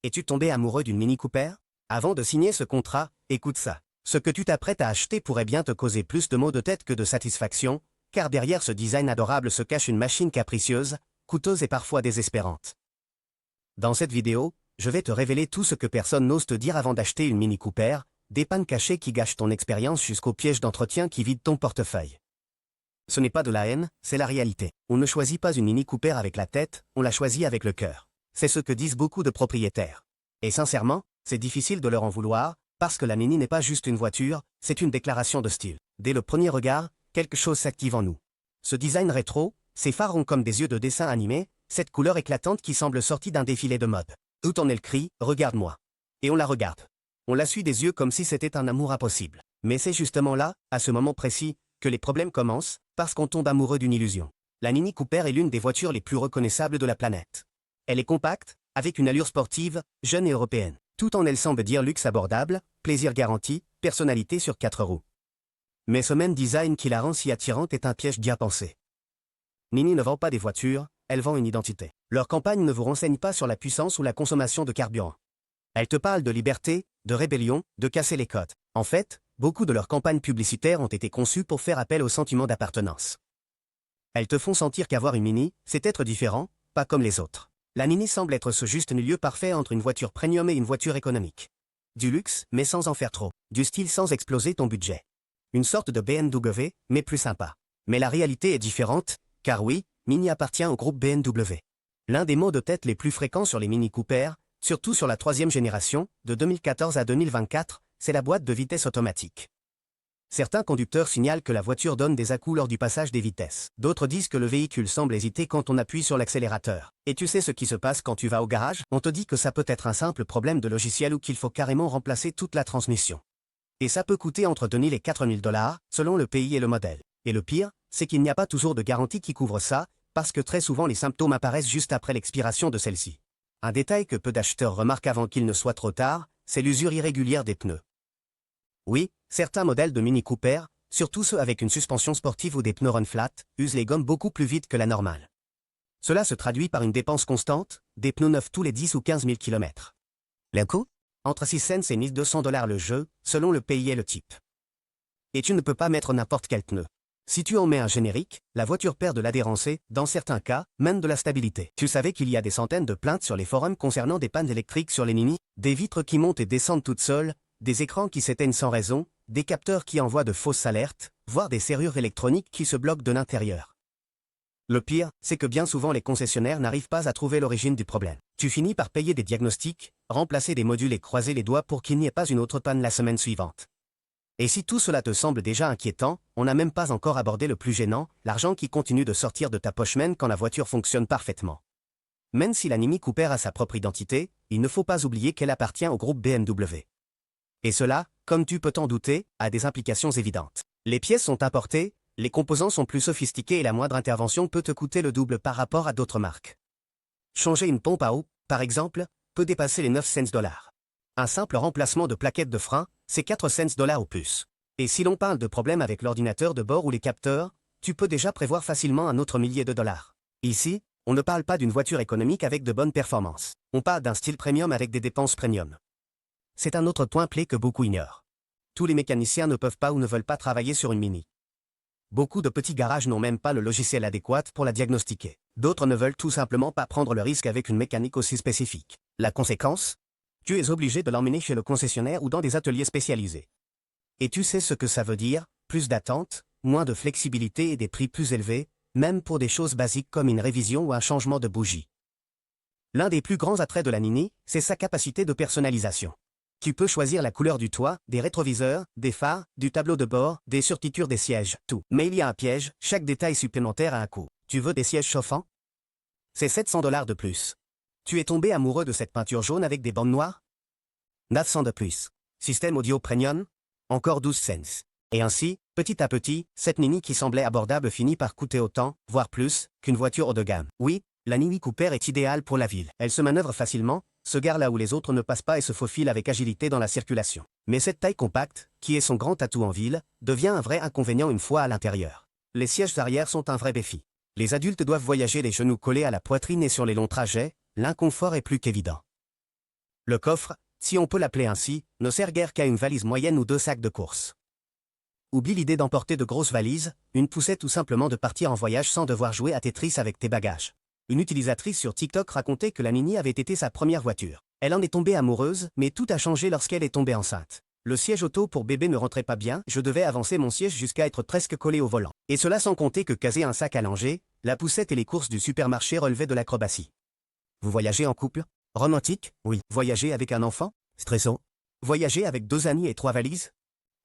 Es-tu tombé amoureux d'une Mini Cooper? Avant de signer ce contrat, écoute ça. Ce que tu t'apprêtes à acheter pourrait bien te causer plus de maux de tête que de satisfaction, car derrière ce design adorable se cache une machine capricieuse, coûteuse et parfois désespérante. Dans cette vidéo, je vais te révéler tout ce que personne n'ose te dire avant d'acheter une Mini Cooper, des pannes cachées qui gâchent ton expérience jusqu'aux pièges d'entretien qui vident ton portefeuille. Ce n'est pas de la haine, c'est la réalité. On ne choisit pas une Mini Cooper avec la tête, on la choisit avec le cœur. C'est ce que disent beaucoup de propriétaires. Et sincèrement, c'est difficile de leur en vouloir, parce que la Mini n'est pas juste une voiture, c'est une déclaration de style. Dès le premier regard, quelque chose s'active en nous. Ce design rétro, ces phares ont comme des yeux de dessin animé, cette couleur éclatante qui semble sortie d'un défilé de mode. Où en est le cri, regarde-moi. Et on la regarde. On la suit des yeux comme si c'était un amour impossible. Mais c'est justement là, à ce moment précis, que les problèmes commencent, parce qu'on tombe amoureux d'une illusion. La Mini Cooper est l'une des voitures les plus reconnaissables de la planète. Elle est compacte, avec une allure sportive, jeune et européenne. Tout en elle semble dire luxe abordable, plaisir garanti, personnalité sur 4 roues. Mais ce même design qui la rend si attirante est un piège bien pensé. Mini ne vend pas des voitures, elle vend une identité. Leur campagne ne vous renseigne pas sur la puissance ou la consommation de carburant. Elle te parle de liberté, de rébellion, de casser les codes. En fait, beaucoup de leurs campagnes publicitaires ont été conçues pour faire appel au sentiment d'appartenance. Elles te font sentir qu'avoir une Mini, c'est être différent, pas comme les autres. La Mini semble être ce juste milieu parfait entre une voiture premium et une voiture économique. Du luxe, mais sans en faire trop. Du style sans exploser ton budget. Une sorte de BMW, mais plus sympa. Mais la réalité est différente, car oui, Mini appartient au groupe BMW. L'un des maux de tête les plus fréquents sur les Mini Cooper, surtout sur la 3e génération, de 2014 à 2024, c'est la boîte de vitesse automatique. Certains conducteurs signalent que la voiture donne des à-coups lors du passage des vitesses. D'autres disent que le véhicule semble hésiter quand on appuie sur l'accélérateur. Et tu sais ce qui se passe quand tu vas au garage? On te dit que ça peut être un simple problème de logiciel ou qu'il faut carrément remplacer toute la transmission. Et ça peut coûter entre 2 000 et 4 000 $, selon le pays et le modèle. Et le pire, c'est qu'il n'y a pas toujours de garantie qui couvre ça, parce que très souvent les symptômes apparaissent juste après l'expiration de celle-ci. Un détail que peu d'acheteurs remarquent avant qu'il ne soit trop tard, c'est l'usure irrégulière des pneus. Oui, certains modèles de Mini Cooper, surtout ceux avec une suspension sportive ou des pneus run flat, usent les gommes beaucoup plus vite que la normale. Cela se traduit par une dépense constante, des pneus neufs tous les 10 ou 15 000 km. Le coût? Entre 6 cents et 1 200 $ le jeu, selon le pays et le type. Et tu ne peux pas mettre n'importe quel pneu. Si tu en mets un générique, la voiture perd de l'adhérence et, dans certains cas, même de la stabilité. Tu savais qu'il y a des centaines de plaintes sur les forums concernant des pannes électriques sur les Mini, des vitres qui montent et descendent toutes seules, des écrans qui s'éteignent sans raison, des capteurs qui envoient de fausses alertes, voire des serrures électroniques qui se bloquent de l'intérieur. Le pire, c'est que bien souvent les concessionnaires n'arrivent pas à trouver l'origine du problème. Tu finis par payer des diagnostics, remplacer des modules et croiser les doigts pour qu'il n'y ait pas une autre panne la semaine suivante. Et si tout cela te semble déjà inquiétant, on n'a même pas encore abordé le plus gênant, l'argent qui continue de sortir de ta poche même quand la voiture fonctionne parfaitement. Même si la Mini Cooper a sa propre identité, il ne faut pas oublier qu'elle appartient au groupe BMW. Et cela, comme tu peux t'en douter, a des implications évidentes. Les pièces sont importées, les composants sont plus sophistiqués et la moindre intervention peut te coûter le double par rapport à d'autres marques. Changer une pompe à eau, par exemple, peut dépasser les 9 cents $. Un simple remplacement de plaquettes de frein, c'est 4 cents $ ou plus. Et si l'on parle de problèmes avec l'ordinateur de bord ou les capteurs, tu peux déjà prévoir facilement un autre millier de dollars. Ici, on ne parle pas d'une voiture économique avec de bonnes performances. On parle d'un style premium avec des dépenses premium. C'est un autre point clé que beaucoup ignorent. Tous les mécaniciens ne peuvent pas ou ne veulent pas travailler sur une Mini. Beaucoup de petits garages n'ont même pas le logiciel adéquat pour la diagnostiquer. D'autres ne veulent tout simplement pas prendre le risque avec une mécanique aussi spécifique. La conséquence? Tu es obligé de l'emmener chez le concessionnaire ou dans des ateliers spécialisés. Et tu sais ce que ça veut dire, plus d'attente, moins de flexibilité et des prix plus élevés, même pour des choses basiques comme une révision ou un changement de bougie. L'un des plus grands attraits de la Mini, c'est sa capacité de personnalisation. Tu peux choisir la couleur du toit, des rétroviseurs, des phares, du tableau de bord, des surtitures des sièges, tout. Mais il y a un piège, chaque détail supplémentaire a un coût. Tu veux des sièges chauffants? C'est 700 $ de plus. Tu es tombé amoureux de cette peinture jaune avec des bandes noires? 900 de plus. Système audio premium? Encore 12 cents. Et ainsi, petit à petit, cette Mini qui semblait abordable finit par coûter autant, voire plus, qu'une voiture haut de gamme. Oui, la Mini Cooper est idéale pour la ville. Elle se manœuvre facilement, se gare là où les autres ne passent pas et se faufile avec agilité dans la circulation. Mais cette taille compacte, qui est son grand atout en ville, devient un vrai inconvénient une fois à l'intérieur. Les sièges arrière sont un vrai défi. Les adultes doivent voyager les genoux collés à la poitrine et sur les longs trajets, l'inconfort est plus qu'évident. Le coffre, si on peut l'appeler ainsi, ne sert guère qu'à une valise moyenne ou 2 sacs de course. Oublie l'idée d'emporter de grosses valises, une poussette ou simplement de partir en voyage sans devoir jouer à Tetris avec tes bagages. Une utilisatrice sur TikTok racontait que la Nini avait été sa première voiture. Elle en est tombée amoureuse, mais tout a changé lorsqu'elle est tombée enceinte. Le siège auto pour bébé ne rentrait pas bien, je devais avancer mon siège jusqu'à être presque collé au volant. Et cela sans compter que caser un sac à langer, la poussette et les courses du supermarché relevaient de l'acrobatie. Vous voyagez en couple? Romantique? Oui. Voyager avec un enfant? Stressant. Voyager avec 2 amis et 3 valises?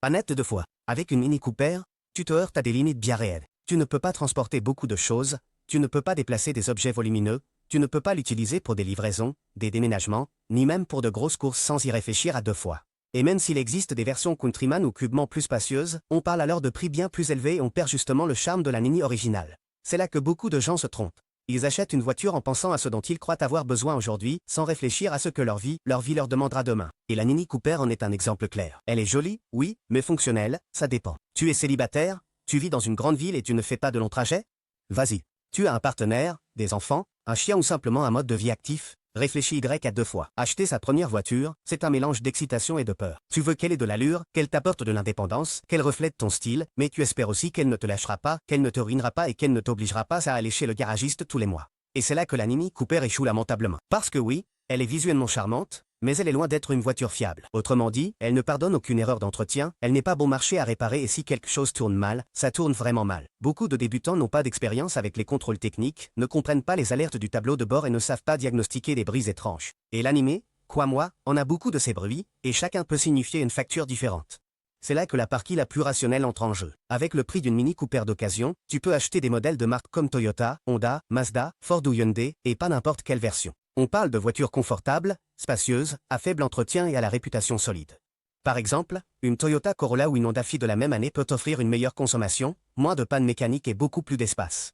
Pas net 2 fois. Avec une Mini Cooper, tu te heurtes à des limites bien réelles. Tu ne peux pas transporter beaucoup de choses, tu ne peux pas déplacer des objets volumineux, tu ne peux pas l'utiliser pour des livraisons, des déménagements, ni même pour de grosses courses sans y réfléchir à 2 fois. Et même s'il existe des versions Countryman ou Cubement plus spacieuses, on parle alors de prix bien plus élevés et on perd justement le charme de la Nini originale. C'est là que beaucoup de gens se trompent. Ils achètent une voiture en pensant à ce dont ils croient avoir besoin aujourd'hui, sans réfléchir à ce que leur vie leur demandera demain. Et la Mini Cooper en est un exemple clair. Elle est jolie, oui, mais fonctionnelle, ça dépend. Tu es célibataire, tu vis dans une grande ville et tu ne fais pas de longs trajets? Vas-y. Tu as un partenaire, des enfants, un chien ou simplement un mode de vie actif? Réfléchis Y à 2 fois. Acheter sa première voiture, c'est un mélange d'excitation et de peur. Tu veux qu'elle ait de l'allure, qu'elle t'apporte de l'indépendance, qu'elle reflète ton style, mais tu espères aussi qu'elle ne te lâchera pas, qu'elle ne te ruinera pas et qu'elle ne t'obligera pas à aller chez le garagiste tous les mois. Et c'est là que la Mini Cooper échoue lamentablement. Parce que oui, elle est visuellement charmante, mais elle est loin d'être une voiture fiable. Autrement dit, elle ne pardonne aucune erreur d'entretien, elle n'est pas bon marché à réparer et si quelque chose tourne mal, ça tourne vraiment mal. Beaucoup de débutants n'ont pas d'expérience avec les contrôles techniques, ne comprennent pas les alertes du tableau de bord et ne savent pas diagnostiquer des brises étranges. Et l'animé, crois-moi, en a beaucoup de ces bruits, et chacun peut signifier une facture différente. C'est là que la partie la plus rationnelle entre en jeu. Avec le prix d'une Mini Cooper d'occasion, tu peux acheter des modèles de marques comme Toyota, Honda, Mazda, Ford ou Hyundai, et pas n'importe quelle version. On parle de voitures confortables, spacieuses, à faible entretien et à la réputation solide. Par exemple, une Toyota Corolla ou une Honda Fit de la même année peut offrir une meilleure consommation, moins de panne mécanique et beaucoup plus d'espace.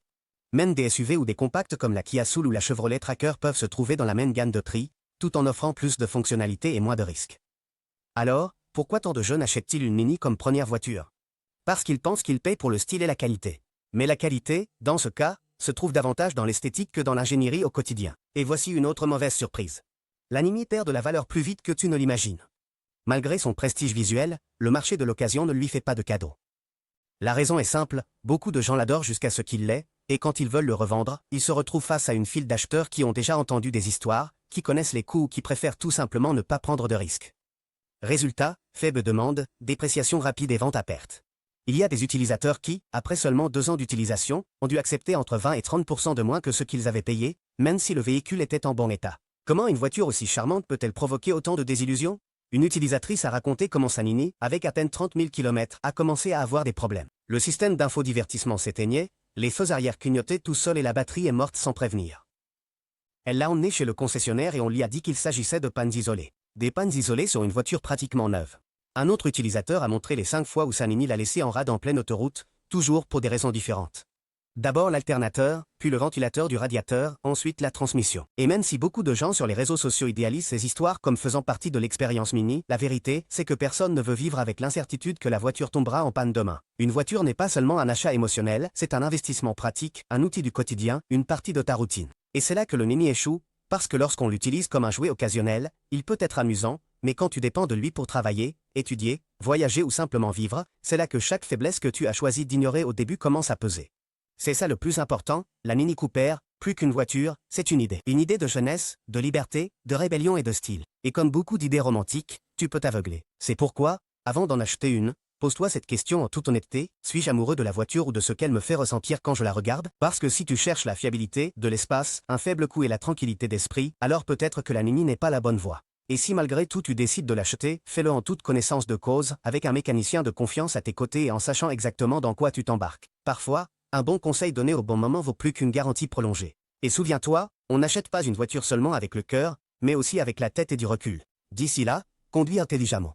Même des SUV ou des compacts comme la Kia Soul ou la Chevrolet Tracker peuvent se trouver dans la même gamme de prix, tout en offrant plus de fonctionnalités et moins de risques. Alors, pourquoi tant de jeunes achètent-ils une Mini comme première voiture? Parce qu'ils pensent qu'ils payent pour le style et la qualité. Mais la qualité, dans ce cas, se trouve davantage dans l'esthétique que dans l'ingénierie au quotidien. Et voici une autre mauvaise surprise. La Mini perd de la valeur plus vite que tu ne l'imagines. Malgré son prestige visuel, le marché de l'occasion ne lui fait pas de cadeau. La raison est simple, beaucoup de gens l'adorent jusqu'à ce qu'il l'ait, et quand ils veulent le revendre, ils se retrouvent face à une file d'acheteurs qui ont déjà entendu des histoires, qui connaissent les coûts ou qui préfèrent tout simplement ne pas prendre de risques. Résultat, faible demande, dépréciation rapide et vente à perte. Il y a des utilisateurs qui, après seulement 2 ans d'utilisation, ont dû accepter entre 20 et 30% de moins que ce qu'ils avaient payé, même si le véhicule était en bon état. Comment une voiture aussi charmante peut-elle provoquer autant de désillusions? Une utilisatrice a raconté comment sa Nini, avec à peine 30 000 km, a commencé à avoir des problèmes. Le système d'infodivertissement s'éteignait, les feux arrière clignotaient tout seul et la batterie est morte sans prévenir. Elle l'a emmené chez le concessionnaire et on lui a dit qu'il s'agissait de pannes isolées. Des pannes isolées sur une voiture pratiquement neuve. Un autre utilisateur a montré les 5 fois où sa Nini l'a laissé en rade en pleine autoroute, toujours pour des raisons différentes. D'abord l'alternateur, puis le ventilateur du radiateur, ensuite la transmission. Et même si beaucoup de gens sur les réseaux sociaux idéalisent ces histoires comme faisant partie de l'expérience Mini, la vérité, c'est que personne ne veut vivre avec l'incertitude que la voiture tombera en panne demain. Une voiture n'est pas seulement un achat émotionnel, c'est un investissement pratique, un outil du quotidien, une partie de ta routine. Et c'est là que le Mini échoue, parce que lorsqu'on l'utilise comme un jouet occasionnel, il peut être amusant, mais quand tu dépends de lui pour travailler, étudier, voyager ou simplement vivre, c'est là que chaque faiblesse que tu as choisi d'ignorer au début commence à peser. C'est ça le plus important, la Mini Cooper, plus qu'une voiture, c'est une idée. Une idée de jeunesse, de liberté, de rébellion et de style. Et comme beaucoup d'idées romantiques, tu peux t'aveugler. C'est pourquoi, avant d'en acheter une, pose-toi cette question en toute honnêteté, suis-je amoureux de la voiture ou de ce qu'elle me fait ressentir quand je la regarde? Parce que si tu cherches la fiabilité, de l'espace, un faible coût et la tranquillité d'esprit, alors peut-être que la Mini n'est pas la bonne voie. Et si malgré tout tu décides de l'acheter, fais-le en toute connaissance de cause, avec un mécanicien de confiance à tes côtés et en sachant exactement dans quoi tu t'embarques. Parfois, un bon conseil donné au bon moment vaut plus qu'une garantie prolongée. Et souviens-toi, on n'achète pas une voiture seulement avec le cœur, mais aussi avec la tête et du recul. D'ici là, conduis intelligemment.